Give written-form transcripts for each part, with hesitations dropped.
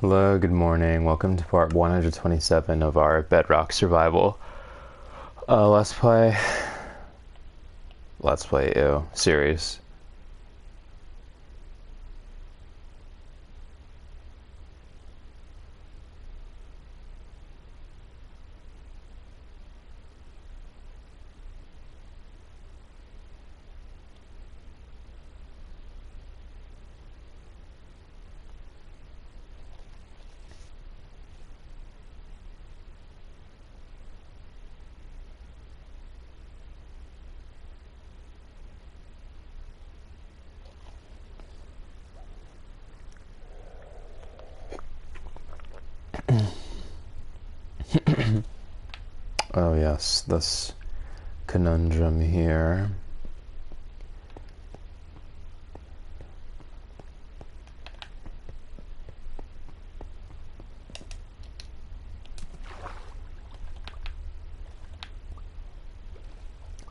Hello, good morning. Welcome to part 127 of our Bedrock Survival Let's Play series. Oh yes, this conundrum here.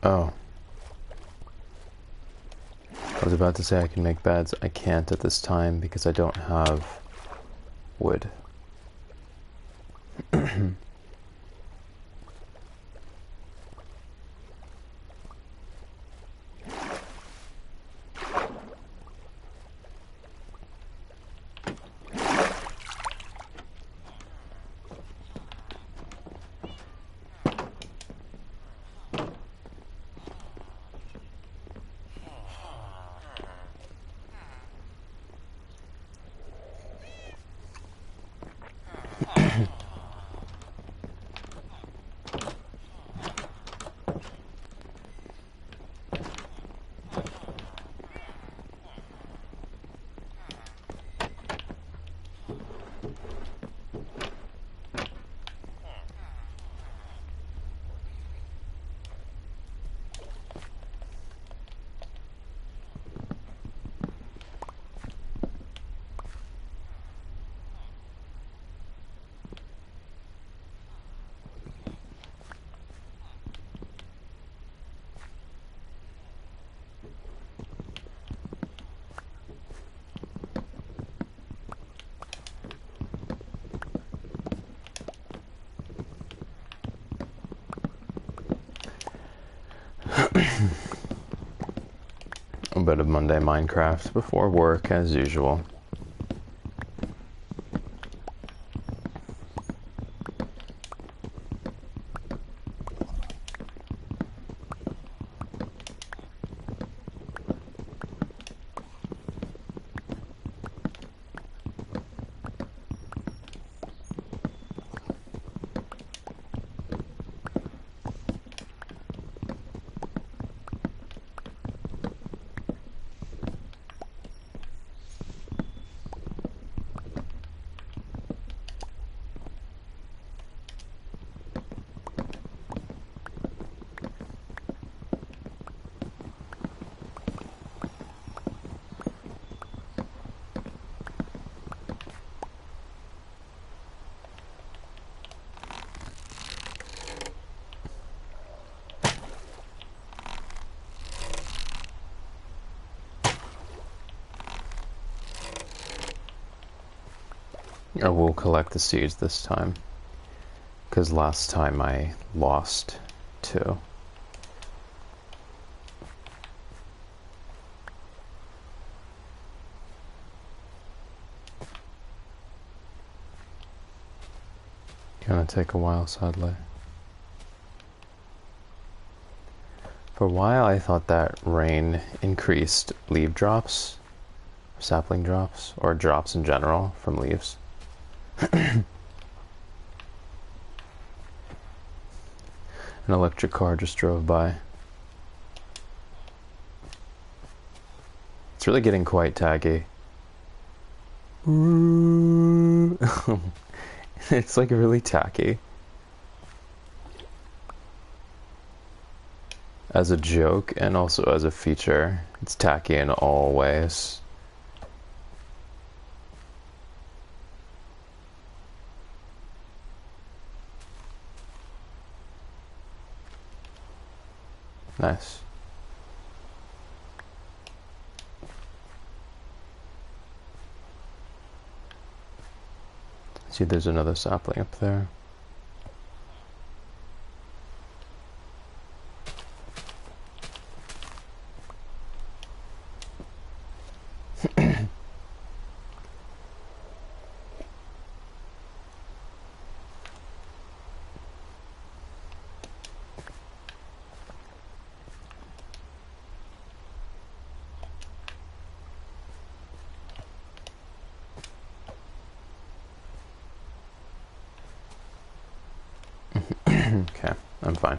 Oh. I was about to say I can make beds. I can't at this time because I don't have wood. A bit of Monday Minecraft before work as usual. I will collect the seeds this time, because last time I lost 2. Gonna take a while, sadly. For a while I thought that rain increased leaf drops, sapling drops, or drops in general from leaves. An electric car just drove by. It's really getting quite taggy. It's like really tacky. As a joke and also as a feature, it's tacky in all ways. Nice. See, there's another sapling up there. Okay, I'm fine.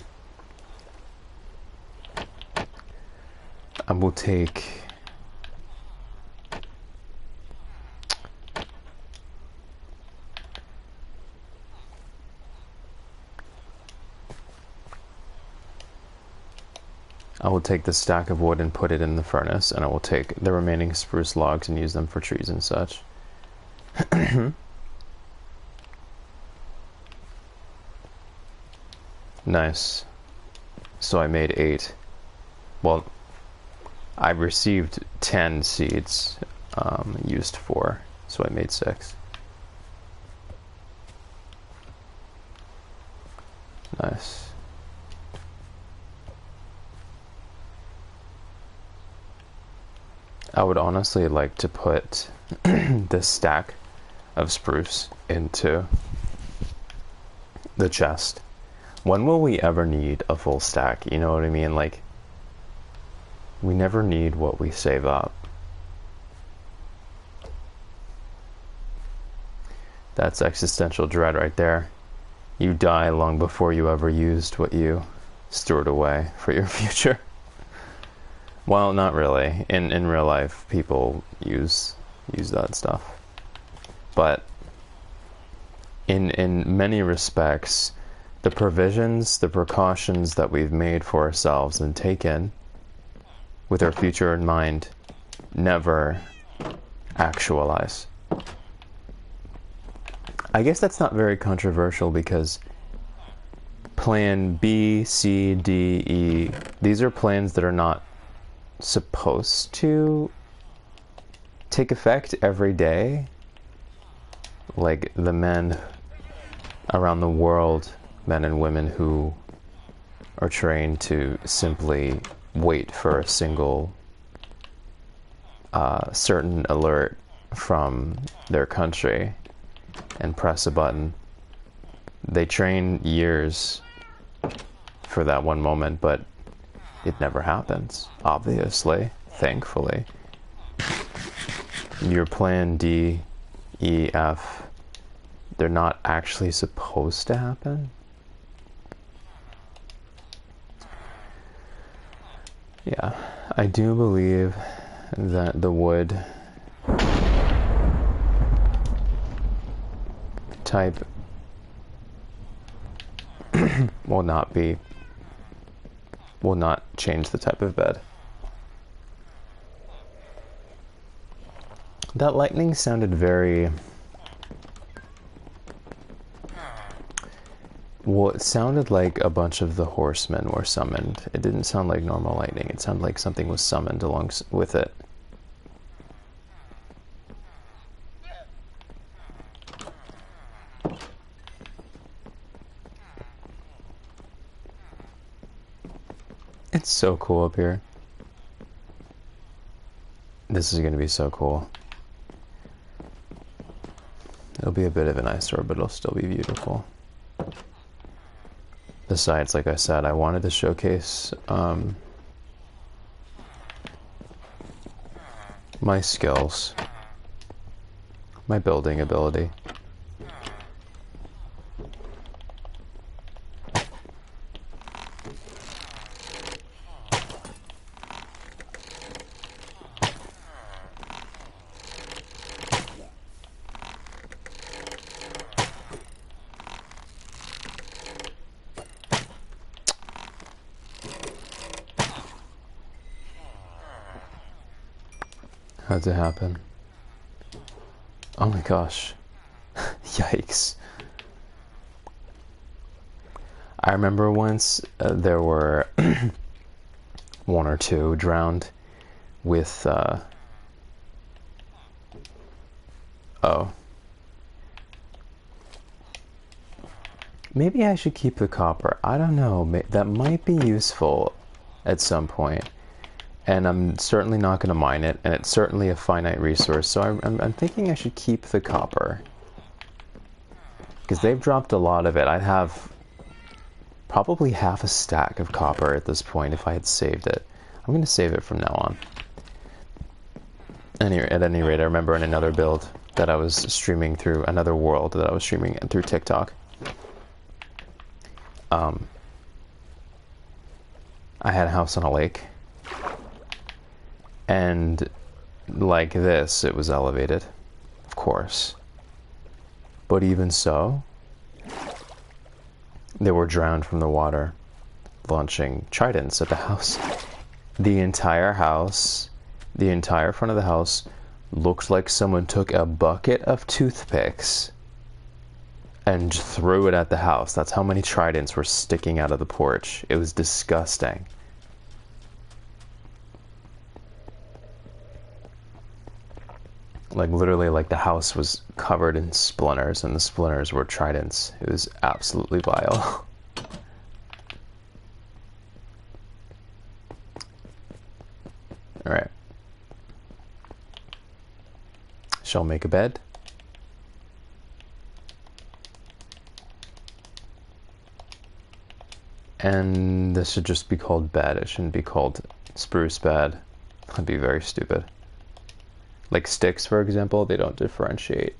I will take... I will take the stack of wood and put it in the furnace, and I will take the remaining spruce logs and use them for trees and such. Nice. So I made 8. Well, I received 10 seeds, used 4, so I made 6. Nice. I would honestly like to put this stack of spruce into the chest. When will we ever need a full stack? You know what I mean? Like, we never need what we save up. That's existential dread right there. You die long before you ever used what you stored away for your future. Well, not really. In real life, people use that stuff. But in many respects, the provisions, the precautions that we've made for ourselves and taken with our future in mind never actualize. I guess that's not very controversial because plan B, C, D, E, these are plans that are not supposed to take effect every day. Like the men around the world, men and women who are trained to simply wait for a single certain alert from their country and press a button. They train years for that one moment, but it never happens, obviously, thankfully. Your plan D, E, F, they're not actually supposed to happen. Yeah, I do believe that the wood type will not change the type of bed. That lightning sounded very... Well, it sounded like a bunch of the horsemen were summoned. It didn't sound like normal lightning. It sounded like something was summoned along with it. It's so cool up here. This is going to be so cool. It'll be a bit of an eyesore, but it'll still be beautiful. Besides, like I said, I wanted to showcase my skills, my building ability. How'd it happen? Oh my gosh. Yikes. I remember once there were one or two drowned with oh, Maybe I should keep the copper. I don't know. That might be useful at some point. And I'm certainly not going to mine it, and it's certainly a finite resource. So I'm thinking I should keep the copper. Because they've dropped a lot of it. I'd have probably half a stack of copper at this point if I had saved it. I'm going to save it from now on. At any rate, I remember in another build that I was streaming through, another world that I was streaming through TikTok. I had a house on a lake. And like this, it was elevated, of course. But even so, they were drowned from the water, launching tridents at the house. The entire house, the entire front of the house, looked like someone took a bucket of toothpicks and threw it at the house. That's how many tridents were sticking out of the porch. It was disgusting. Like, literally, like, the house was covered in splinters, and the splinters were tridents. It was absolutely vile. Alright. Shall make a bed. And this should just be called bed. It shouldn't be called spruce bed. That'd be very stupid. Like sticks, for example, they don't differentiate.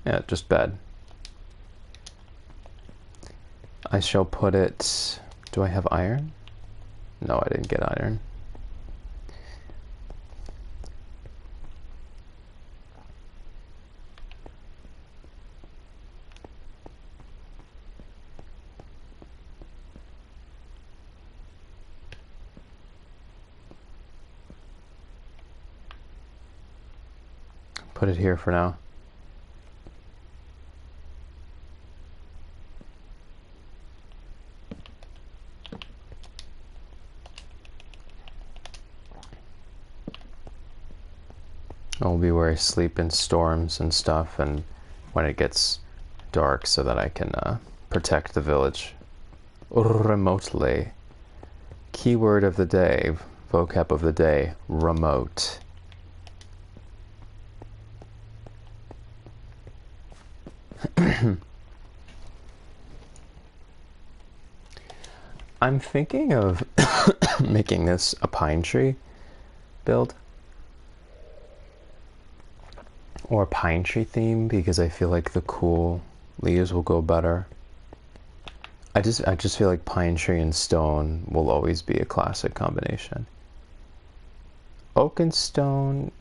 Yeah, just bed. I shall put it... Do I have iron? No, I didn't get iron. Put it here for now. I'll be where I sleep in storms and stuff, and when it gets dark, so that I can protect the village remotely. Keyword of the day, vocab of the day, remote. I'm thinking of making this a pine tree build. Or a pine tree theme, because I feel like the cool leaves will go better. I just feel like pine tree and stone will always be a classic combination. Oak and stone...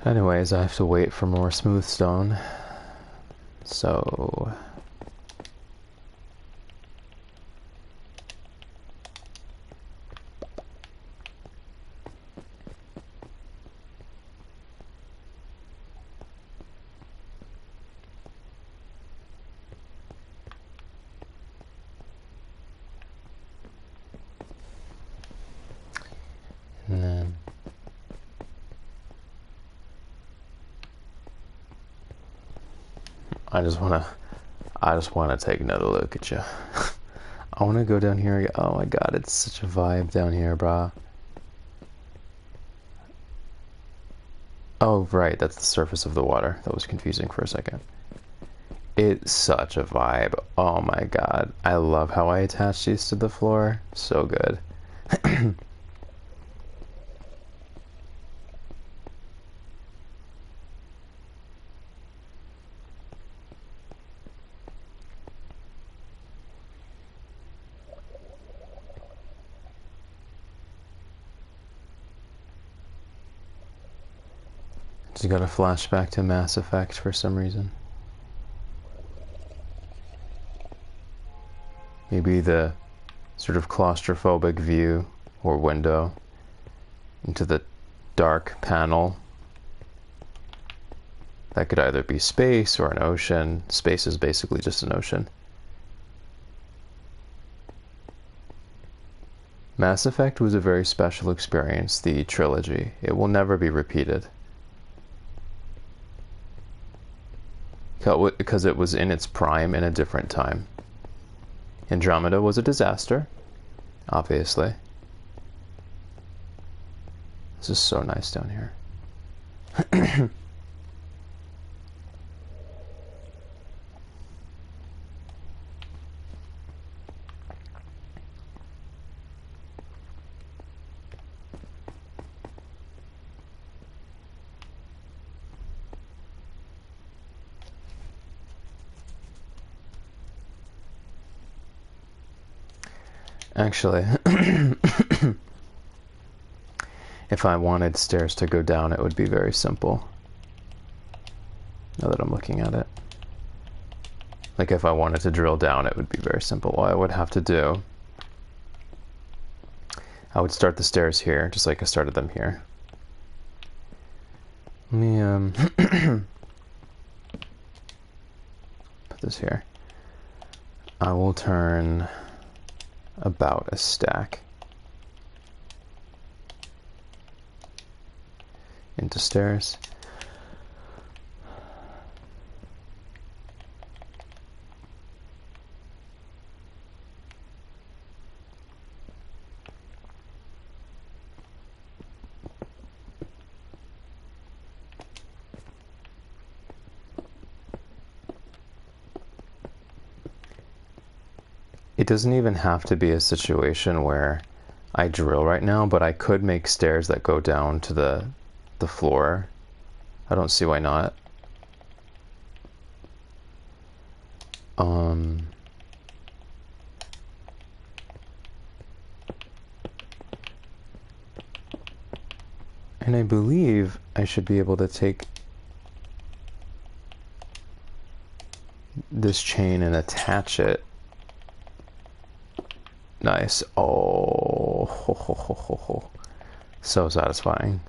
Anyways, I have to wait for more smooth stone. So... And then... I just wanna take another look at you. I wanna go down here. Oh my god, it's such a vibe down here, brah. Oh right, that's the surface of the water. That was confusing for a second. It's such a vibe. Oh my god, I love how I attach these to the floor. So good. Just got a flashback to Mass Effect for some reason. Maybe the sort of claustrophobic view or window into the dark panel That could either be space or an ocean. Space is basically just an ocean. Mass Effect was a very special experience, the trilogy. It will never be repeated. Because it was in its prime in a different time. Andromeda was a disaster, obviously. This is so nice down here. Actually, if I wanted stairs to go down, it would be very simple. Now that I'm looking at it. Like if I wanted to drill down, it would be very simple. What I would have to do, I would start the stairs here, just like I started them here. Let me put this here. I will turn about a stack into stairs. It doesn't even have to be a situation where I drill right now, but I could make stairs that go down to the floor. I don't see why not. And I believe I should be able to take this chain and attach it. Nice. Oh, ho, ho, ho, ho, ho. So satisfying.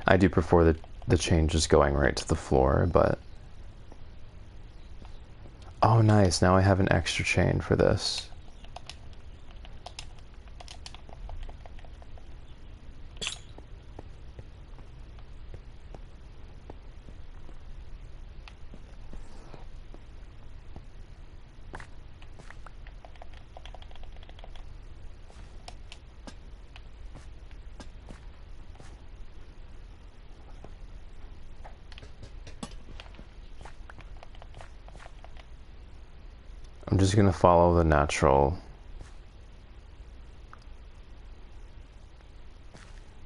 I do prefer the chain just going right to the floor, but... Oh, nice. Now I have an extra chain for this. I'm just going to follow the natural.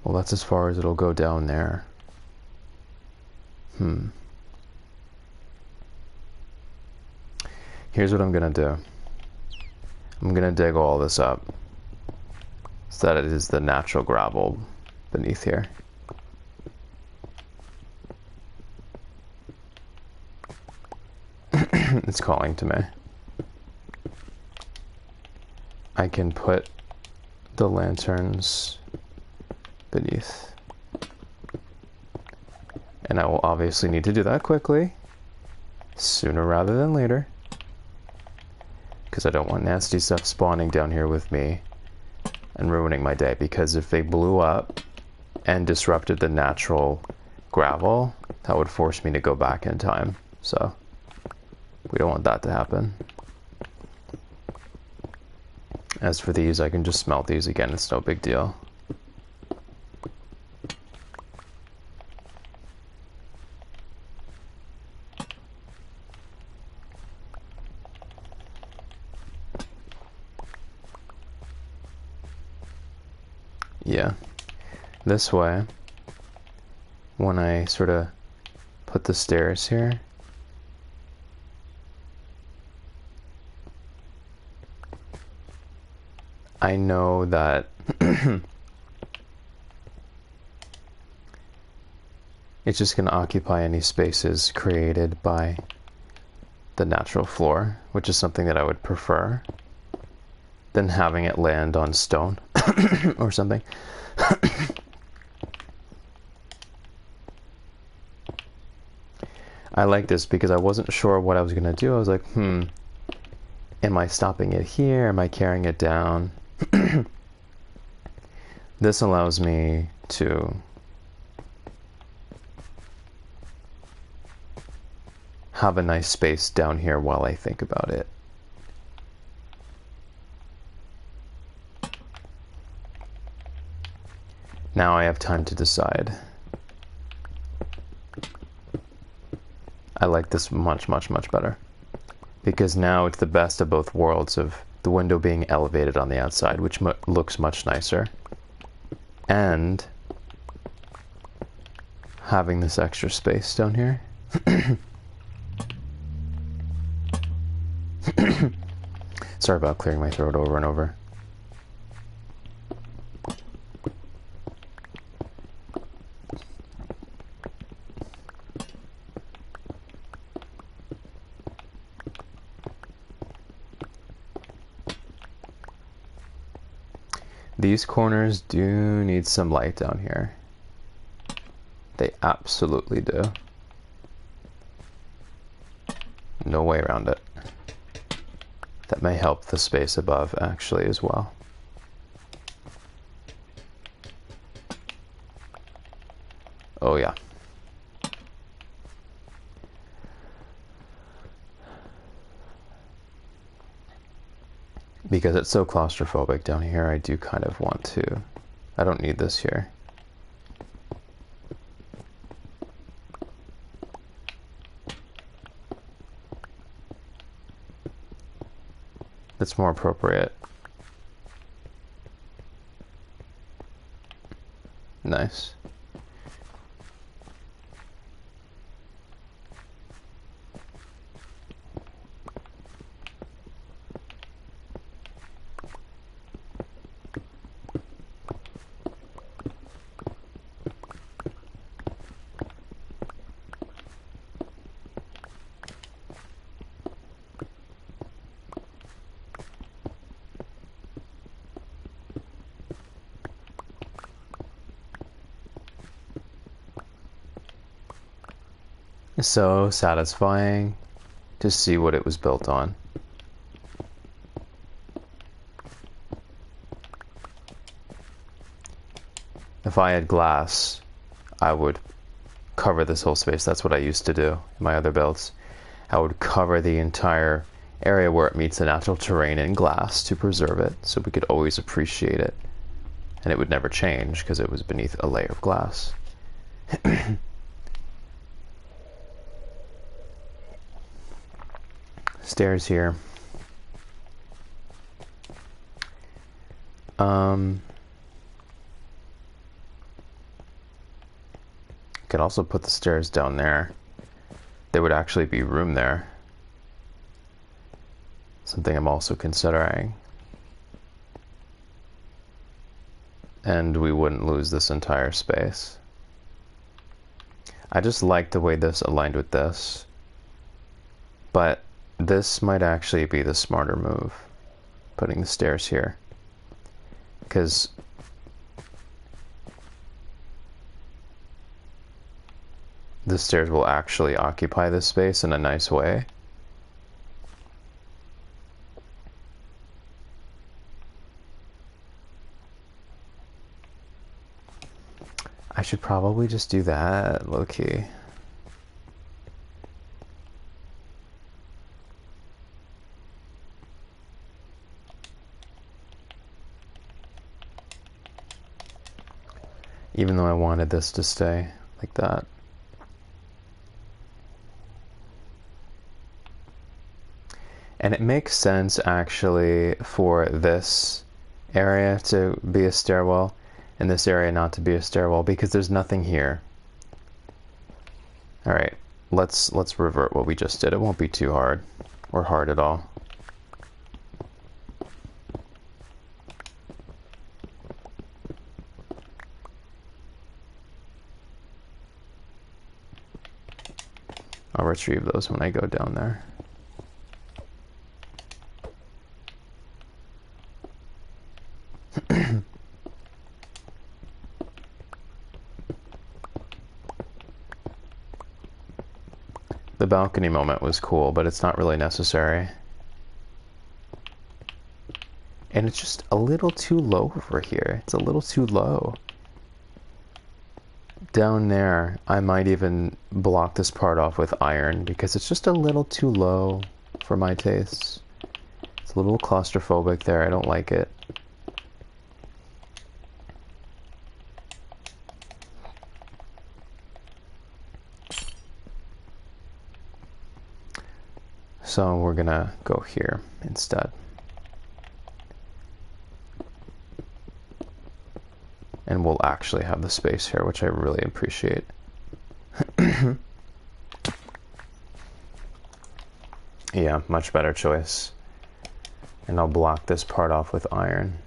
Well, that's as far as it'll go down there. Here's what I'm going to do. I'm going to dig all this up so that it is the natural gravel beneath here. It's calling to me. I can put the lanterns beneath. And I will obviously need to do that quickly, sooner rather than later, because I don't want nasty stuff spawning down here with me and ruining my day, because if they blew up and disrupted the natural gravel, that would force me to go back in time. So we don't want that to happen. As for these, I can just smelt these again, it's no big deal. Yeah, this way, when I sort of put the stairs here, I know that it's just going to occupy any spaces created by the natural floor, which is something that I would prefer than having it land on stone or something. I like this because I wasn't sure what I was gonna do. I was like, am I stopping it here? Am I carrying it down? This allows me to have a nice space down here while I think about it. Now I have time to decide. I like this much, much, much better. Because now it's the best of both worlds of the window being elevated on the outside, which looks much nicer, and having this extra space down here. Sorry about clearing my throat over and over. These corners do need some light down here. They absolutely do. No way around it. That may help the space above actually as well. Oh yeah. Because it's so claustrophobic down here, I do kind of want to. I don't need this here. That's more appropriate. Nice. So satisfying to see what it was built on. If I had glass, I would cover this whole space. That's what I used to do in my other builds. I would cover the entire area where it meets the natural terrain in glass to preserve it, so we could always appreciate it. And it would never change because it was beneath a layer of glass. Stairs here. Could also put the stairs down there. There would actually be room there. Something I'm also considering. And we wouldn't lose this entire space. I just like the way this aligned with this. But this might actually be the smarter move, putting the stairs here. Because the stairs will actually occupy this space in a nice way. I should probably just do that, low-key. Even though I wanted this to stay like that. And it makes sense actually for this area to be a stairwell and this area not to be a stairwell because there's nothing here. All right, let's revert what we just did. It won't be too hard or hard at all. I'll retrieve those when I go down there. The balcony moment was cool, but it's not really necessary. And it's just a little too low over here. It's a little too low. Down there, I might even block this part off with iron because it's just a little too low for my tastes. It's a little claustrophobic there. I don't like it. So we're gonna go here instead. And we'll actually have the space here, which I really appreciate. Yeah, much better choice. And I'll block this part off with iron.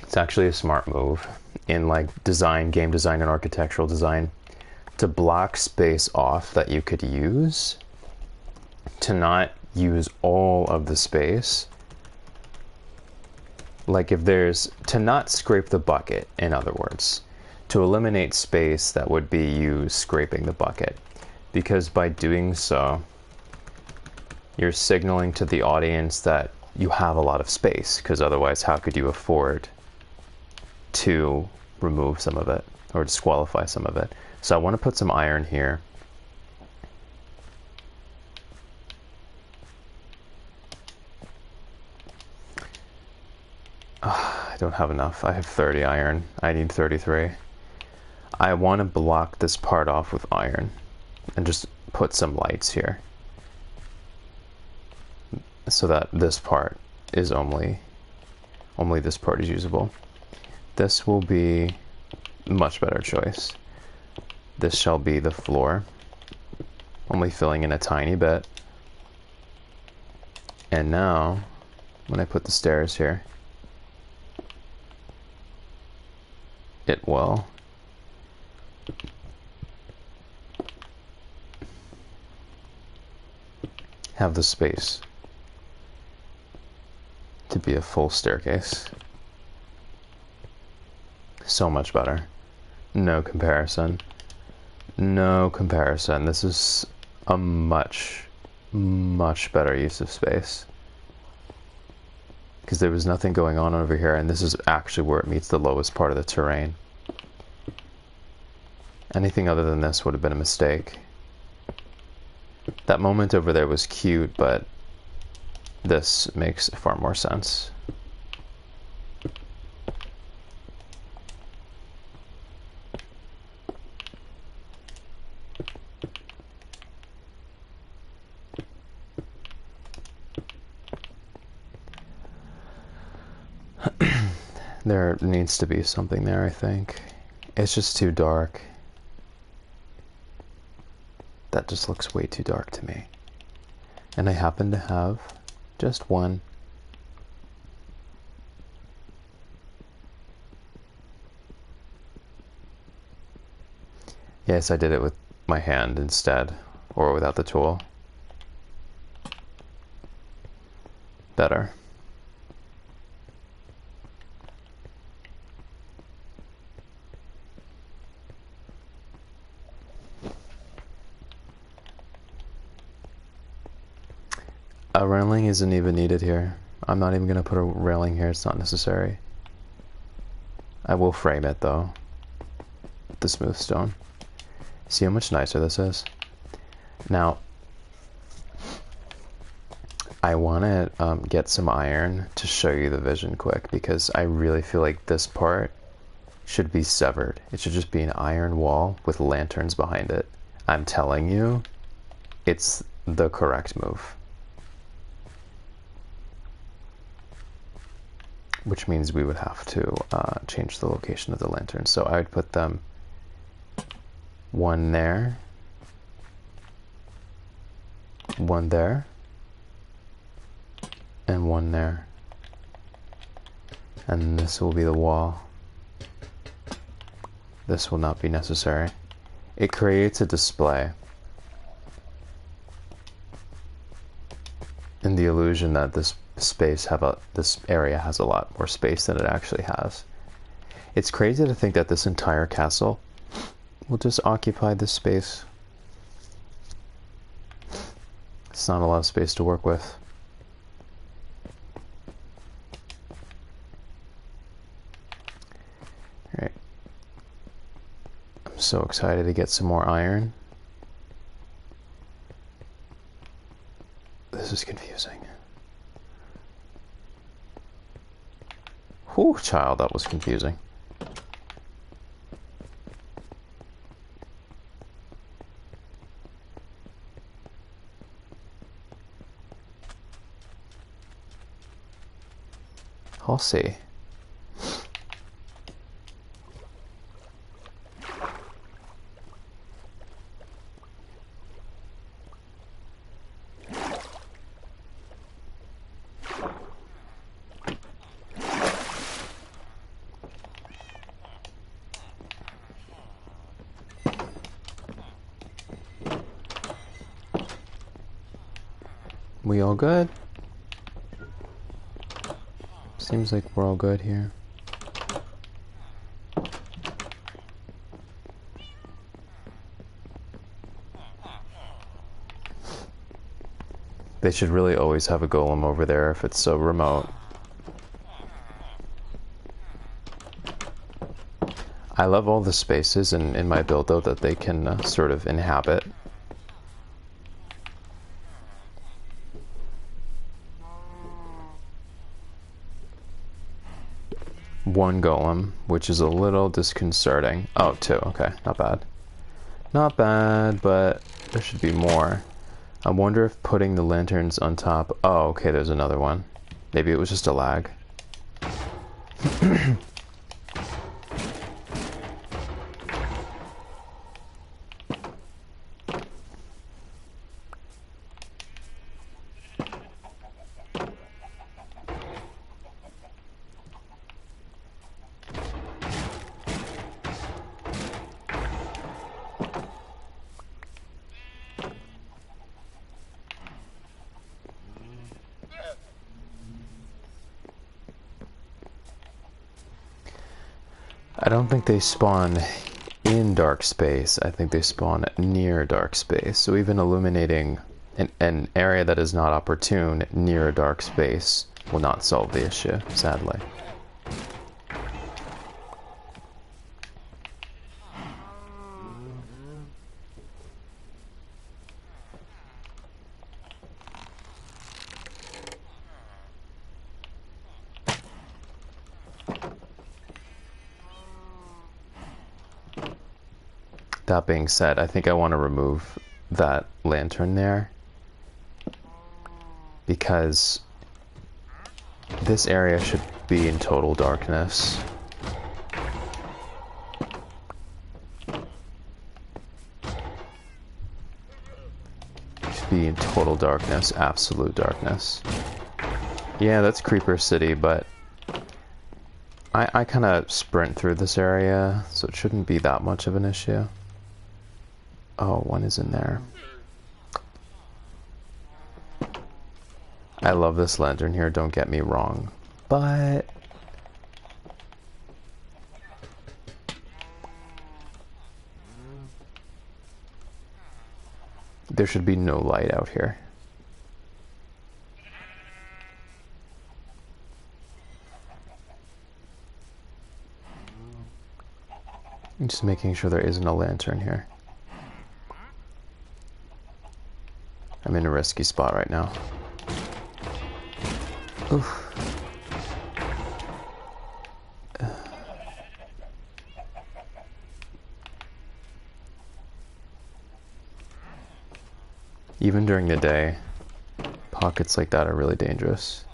It's actually a smart move in like design, game design, and architectural design to block space off that you could use, to not use all of the space. Like if there's, to not scrape the bucket, in other words, to eliminate space that would be you scraping the bucket. Because by doing so, you're signaling to the audience that you have a lot of space, because otherwise how could you afford to remove some of it or disqualify some of it? So I want to put some iron here. I don't have enough. I have 30 iron. I need 33. I want to block this part off with iron and just put some lights here so that this part is only this part is usable. This will be a much better choice. This shall be the floor, only filling in a tiny bit. And now, when I put the stairs here, it will have the space to be a full staircase. So much better. No comparison. No comparison. This is a much, much better use of space. Because there was nothing going on over here, and this is actually where it meets the lowest part of the terrain. Anything other than this would have been a mistake. That moment over there was cute, but this makes far more sense. There needs to be something there, I think. It's just too dark. That just looks way too dark to me. And I happen to have just one. Yes, I did it with my hand instead, or without the tool. Better. A railing isn't even needed here. I'm not even going to put a railing here. It's not necessary. I will frame it though. The smooth stone. See how much nicer this is? Now, I want to get some iron to show you the vision quick, because I really feel like this part should be severed. It should just be an iron wall with lanterns behind it. I'm telling you, it's the correct move. Which means we would have to change the location of the lanterns. So I would put them one there, one there, and one there. And this will be the wall. This will not be necessary. It creates a display and the illusion that this area has a lot more space than it actually has. It's crazy to think that this entire castle will just occupy this space. It's not a lot of space to work with. Alright. I'm so excited to get some more iron. This is confusing. Whew, child, that was confusing. I'll see. We all good? Seems like we're all good here. They should really always have a golem over there if it's so remote. I love all the spaces in my build though that they can sort of inhabit. One golem, which is a little disconcerting. Oh, two, okay, not bad. Not bad, but there should be more. I wonder if putting the lanterns on top... Oh, okay, there's another one. Maybe it was just a lag. I don't think they spawn in dark space. I think they spawn near dark space. So even illuminating an area that is not opportune near a dark space will not solve the issue, sadly. That being said, I think I want to remove that lantern there because this area should be in total darkness. Should be in total darkness, absolute darkness. Yeah, that's Creeper City, but I kind of sprint through this area, so it shouldn't be that much of an issue. Oh, one is in there. I love this lantern here, don't get me wrong, but there should be no light out here. I'm just making sure there isn't a lantern here. I'm in a risky spot right now. Oof. Even during the day, pockets like that are really dangerous.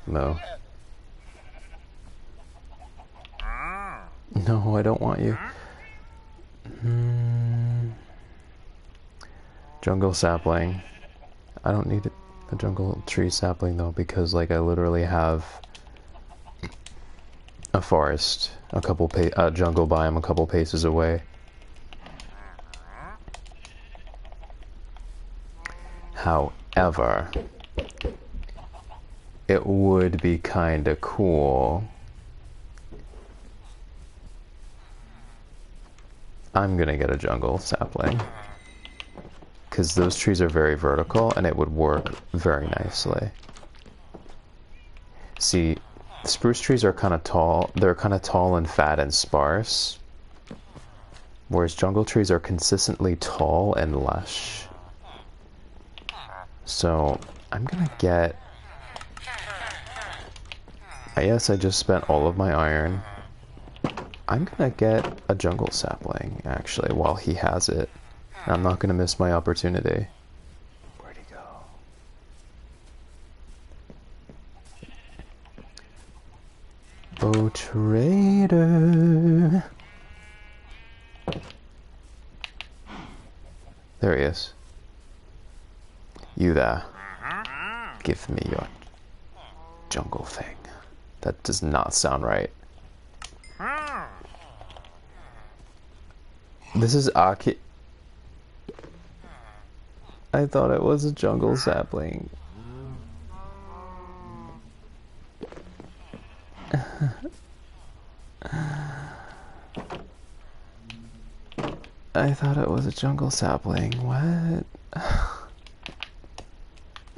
No. No, I don't want you. Jungle sapling. I don't need a jungle tree sapling though, because like I literally have a forest, a jungle biome a couple paces away. However, it would be kind of cool. I'm gonna get a jungle sapling, because those trees are very vertical and it would work very nicely. See, spruce trees are kind of tall. They're kind of tall and fat and sparse, whereas jungle trees are consistently tall and lush. So I'm gonna get... Yes, I just spent all of my iron. I'm gonna get a jungle sapling, actually, while he has it. I'm not gonna miss my opportunity. Where'd he go? Oh, trader. There he is. You there. Give me your jungle thing. That does not sound right. This is Aki. I thought it was a jungle sapling. I thought it was a jungle sapling. What?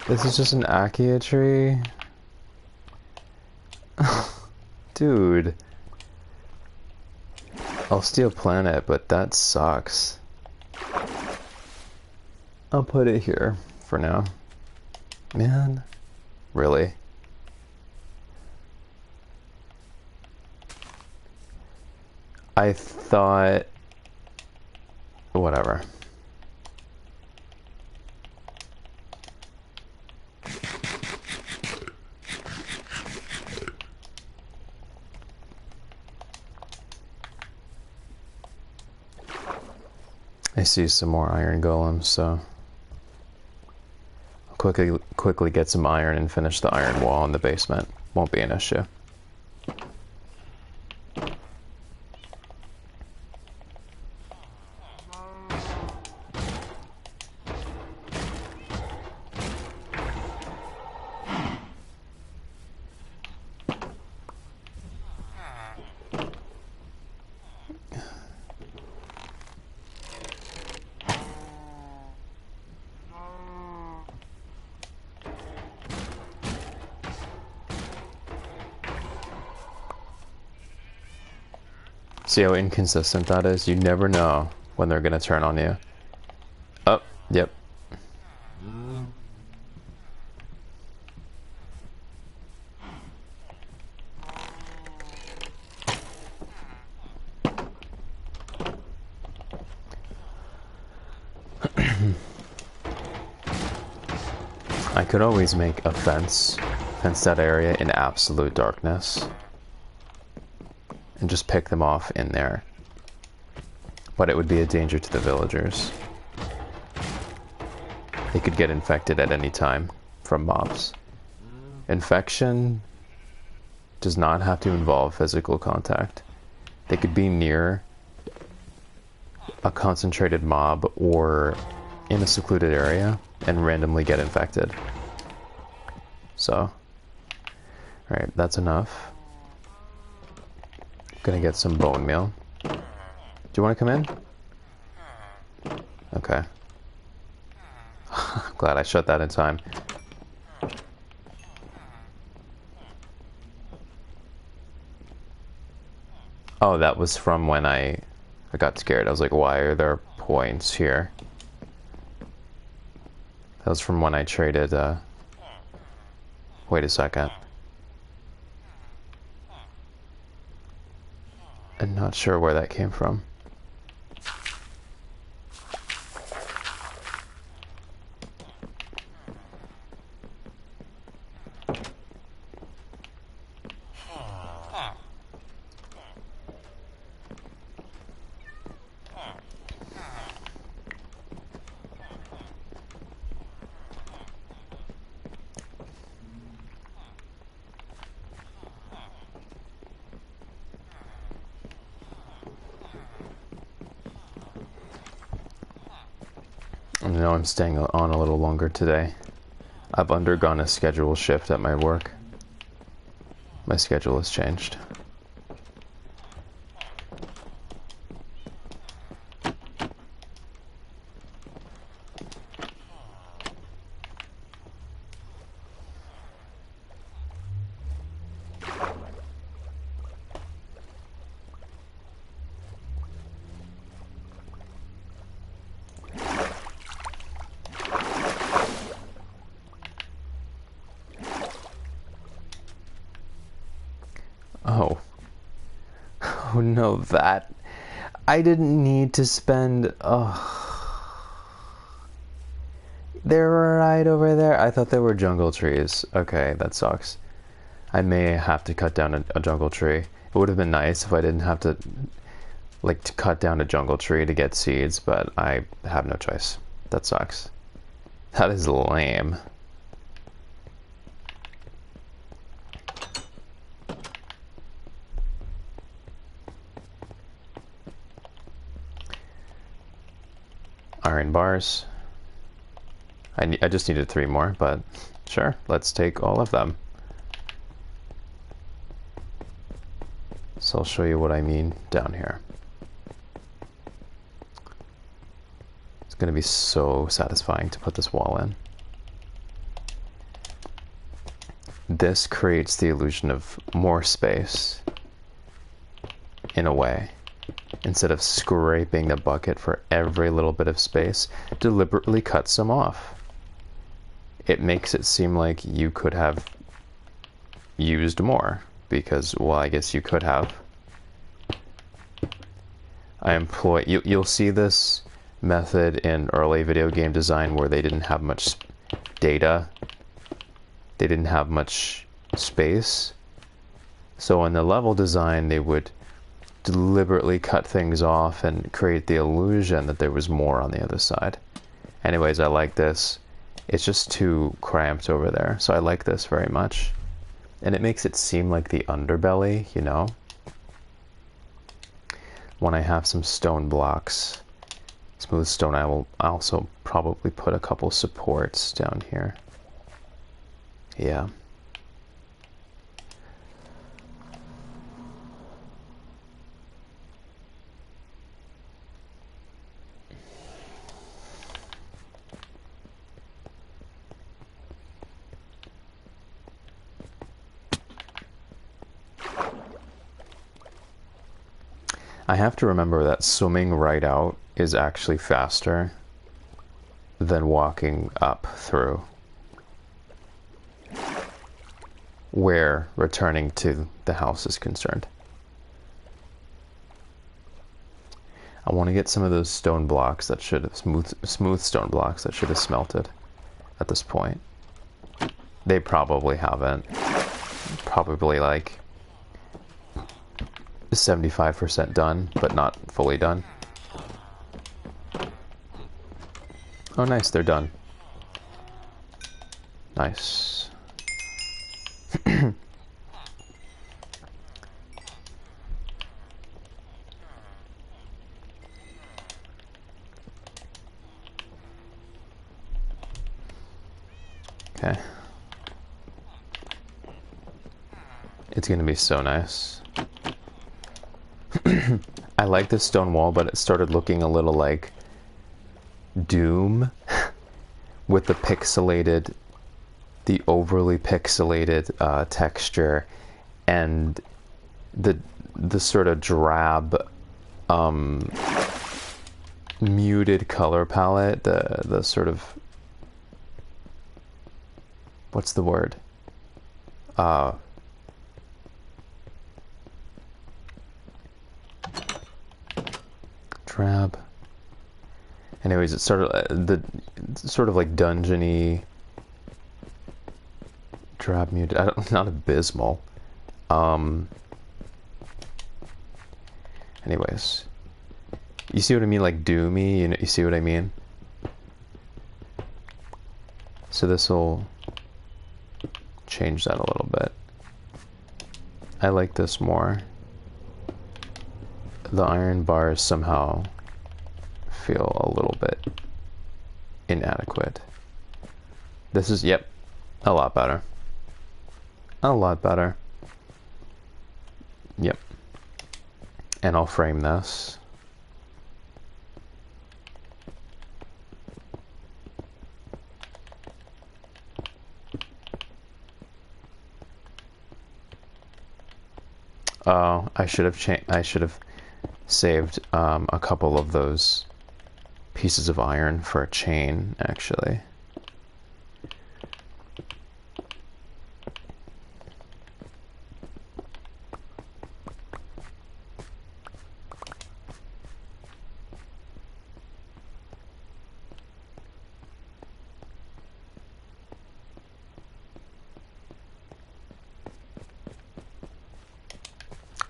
This is just an acacia tree? Dude. I'll still plant it, but that sucks. I'll put it here for now. Man. Really? I thought... Whatever. I see some more iron golems, so I'll quickly get some iron and finish the iron wall in the basement. Won't be an issue. See how inconsistent that is? You never know when they're gonna turn on you. Oh, yep. I could always make a fence that area in absolute darkness, and just pick them off in there. But it would be a danger to the villagers. They could get infected at any time from mobs. Infection does not have to involve physical contact. They could be near a concentrated mob or in a secluded area and randomly get infected. So, alright, that's enough. Gonna get some bone meal. Do you want to come in? Okay. Glad I shut that in time. Oh, that was from when I got scared. I was like, why are there points here? That was from when I traded, wait a second. I'm not sure where that came from. I know I'm staying on a little longer today. I've undergone a schedule shift at my work. my schedule has changed. Oh. Oh no, that... I didn't need to spend... Oh. They're right over there. I thought they were jungle trees. Okay, that sucks. I may have to cut down a jungle tree. It would have been nice if I didn't have to, like, to cut down a jungle tree to get seeds, but I have no choice. That sucks. That is lame. Iron bars. I just needed 3 more, but sure, let's take all of them. So I'll show you what I mean down here. It's going to be so satisfying to put this wall in. This creates the illusion of more space, in a way. Instead of scraping the bucket for every little bit of space, deliberately cut some off. It makes it seem like you could have used more, because, well, I guess you could have. You'll see this method in early video game design where they didn't have much data. They didn't have much space. So in the level design, they would deliberately cut things off and create the illusion that there was more on the other side. Anyways, I like this. It's just too cramped over there, so I like this very much. And it makes it seem like the underbelly, you know? When I have some stone blocks, smooth stone, I will also probably put a couple supports down here. Yeah. I have to remember that swimming right out is actually faster than walking up through, where returning to the house is concerned. I want to get some of those stone blocks that should have, smooth stone blocks that should have smelted at this point. They probably haven't. Probably like 75% done, but not fully done. Oh nice, they're done. Nice. Okay. It's gonna be so nice. I like this stone wall, but it started looking a little like Doom with the overly pixelated texture and the sort of drab muted color palette, the sort of, what's the word? Drab. Anyways, it started the sort of like dungeony, drab muted. Not abysmal. Anyways, you see what I mean? Like doomy. You see what I mean? So this will change that a little bit. I like this more. The iron bars somehow feel a little bit inadequate. This is, yep, a lot better. A lot better. Yep. And I'll frame this. Oh, I should have saved a couple of those pieces of iron for a chain, actually.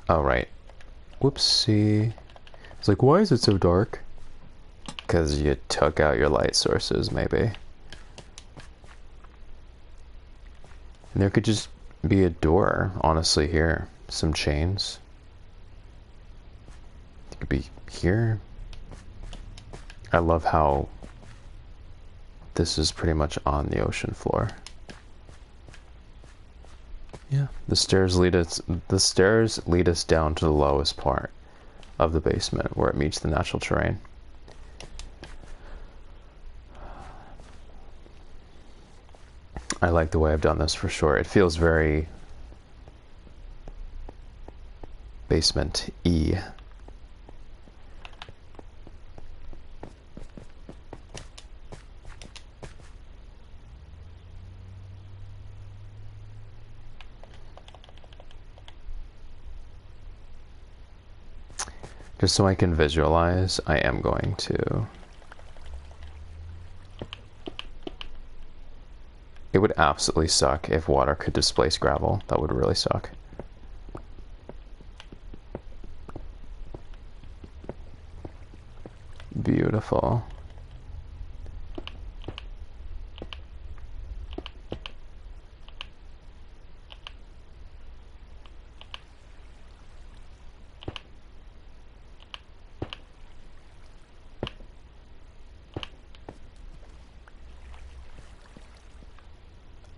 Oh, right. Whoopsie. It's like, why is it so dark? Because you took out your light sources, maybe. And there could just be a door, honestly, here. Some chains. It could be here. I love how this is pretty much on the ocean floor. Yeah, the stairs lead us down to the lowest part of the basement where it meets the natural terrain. I like the way I've done this for sure. It feels very basement-y. Just so I can visualize, I am going to... It would absolutely suck if water could displace gravel. That would really suck. Beautiful.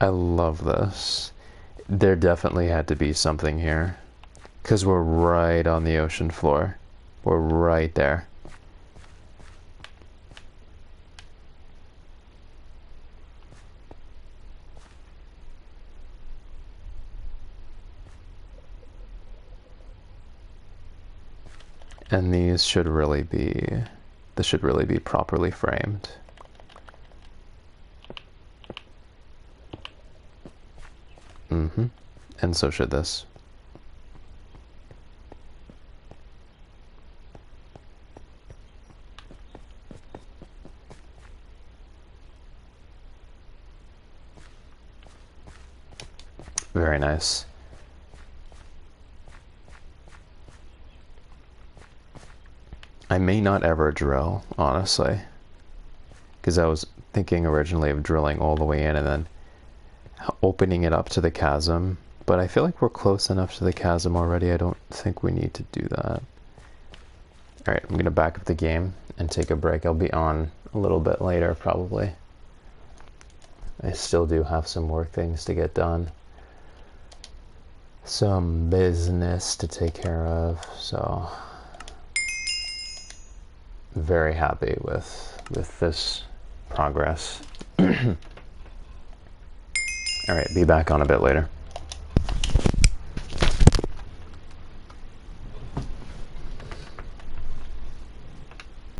I love this. There definitely had to be something here. Because we're right on the ocean floor. We're right there. And these should really be... This should really be properly framed. Mm-hmm. And so should this. Very nice. I may not ever drill, honestly. Because I was thinking originally of drilling all the way in and then opening it up to the chasm. But I feel like we're close enough to the chasm already. I don't think we need to do that. Alright, I'm going to back up the game and take a break. I'll be on a little bit later, probably. I still do have some work things to get done. Some business to take care of, so... Very happy with this progress. Alright, be back on a bit later.